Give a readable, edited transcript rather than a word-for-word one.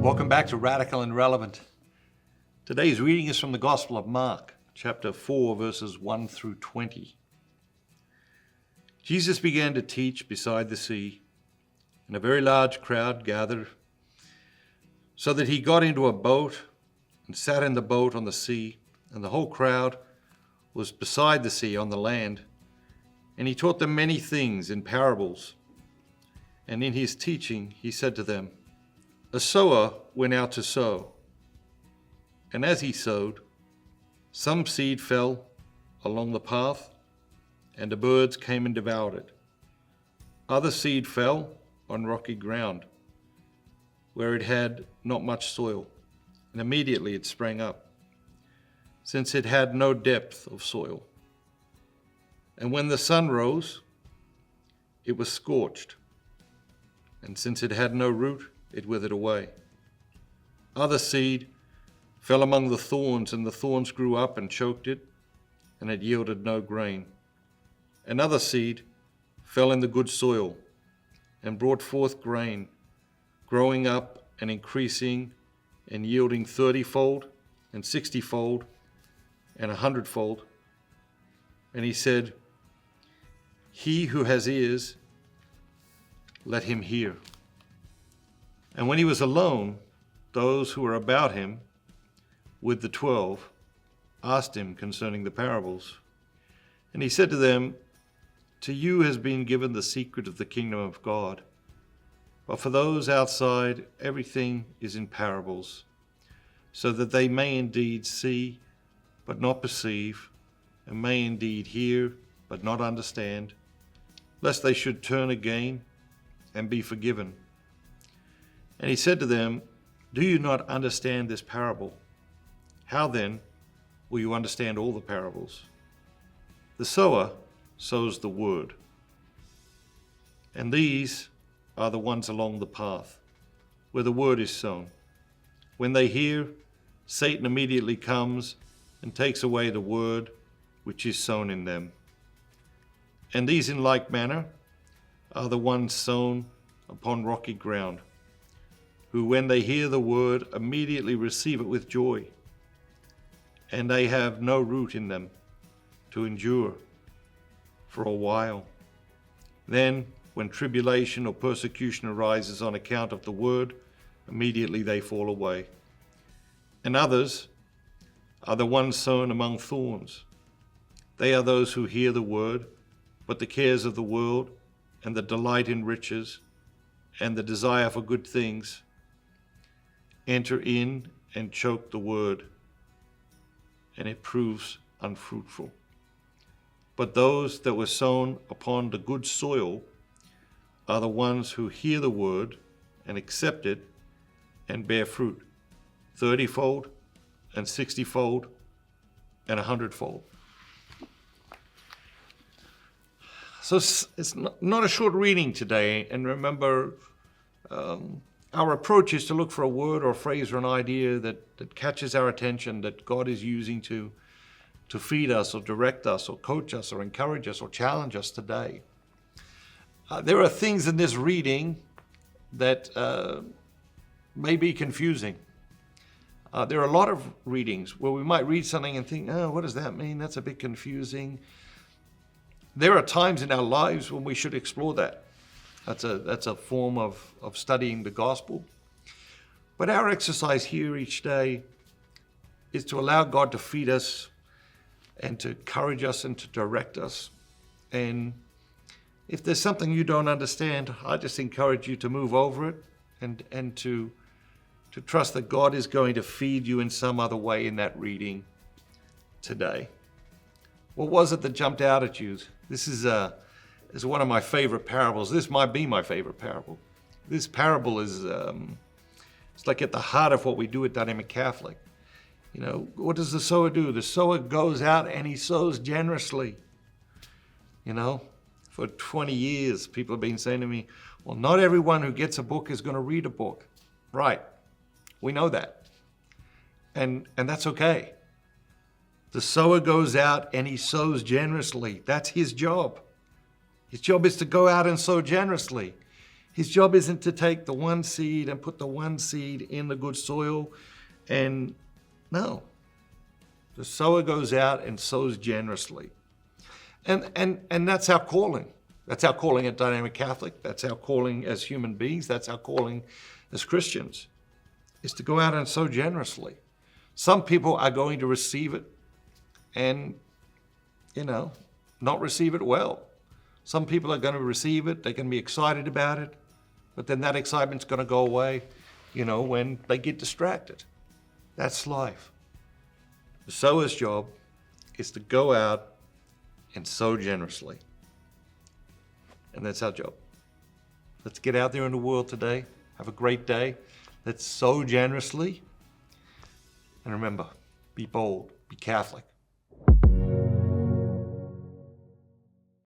Welcome back to Radical and Relevant. Today's reading is from the Gospel of Mark, chapter 4, verses 1 through 20. Jesus began to teach beside the sea, and a very large crowd gathered, so that he got into a boat and sat in the boat on the sea, and the whole crowd was beside the sea on the land. And he taught them many things in parables. And in his teaching he said to them, "A sower went out to sow. And as he sowed, some seed fell along the path, and the birds came and devoured it. Other seed fell on rocky ground, where it had not much soil, and immediately it sprang up, since it had no depth of soil. And when the sun rose, it was scorched, and since it had no root, it withered away. Other seed fell among the thorns, and the thorns grew up and choked it, and it yielded no grain. And other seed fell in the good soil, and brought forth grain, growing up and increasing, and yielding 30-fold, and 60-fold, and 100-fold. And he said, 'He who has ears, let him hear.' And when he was alone, those who were about him with the 12 asked him concerning the parables. And he said to them, 'To you has been given the secret of the kingdom of God. But for those outside, everything is in parables, so that they may indeed see, but not perceive, and may indeed hear, but not understand, lest they should turn again and be forgiven.' And he said to them, 'Do you not understand this parable? How then will you understand all the parables? The sower sows the word. And these are the ones along the path, where the word is sown. When they hear, Satan immediately comes and takes away the word which is sown in them. And these in like manner are the ones sown upon rocky ground, who when they hear the word immediately receive it with joy. And they have no root in them to endure for a while. Then, when tribulation or persecution arises on account of the word, immediately they fall away. And others are the ones sown among thorns. They are those who hear the word, but the cares of the world, and the delight in riches, and the desire for good things enter in and choke the word, and it proves unfruitful. But those that were sown upon the good soil are the ones who hear the word and accept it and bear fruit, 30-fold and 60-fold and 100-fold. So it's not a short reading today. And remember, our approach is to look for a word or a phrase or an idea that catches our attention, that God is using to feed us or direct us or coach us or encourage us or challenge us today. There are things in this reading that may be confusing. There are a lot of readings where we might read something and think, oh, what does that mean? That's a bit confusing. There are times in our lives when we should explore that. That's a form of studying the gospel. But our exercise here each day is to allow God to feed us and to encourage us and to direct us. And if there's something you don't understand, I just encourage you to move over it and to trust that God is going to feed you in some other way in that reading today. What was it that jumped out at you? This is one of my favorite parables. This might be my favorite parable. This parable is it's like at the heart of what we do at Dynamic Catholic. You know, what does the sower do? The sower goes out and he sows generously. You know, for 20 years, people have been saying to me, well, not everyone who gets a book is going to read a book. Right. We know that. And that's okay. The sower goes out and he sows generously. That's his job. His job is to go out and sow generously. His job isn't to take the one seed and put the one seed in the good soil. And no, the sower goes out and sows generously. And that's our calling. That's our calling at Dynamic Catholic. That's our calling as human beings. That's our calling as Christians, is to go out and sow generously. Some people are going to receive it and, not receive it well. Some people are going to receive it. They can be excited about it. But then that excitement's going to go away, when they get distracted. That's life. The sower's job is to go out and sow generously. And that's our job. Let's get out there in the world today. Have a great day. Let's sow generously. And remember, be bold, be Catholic.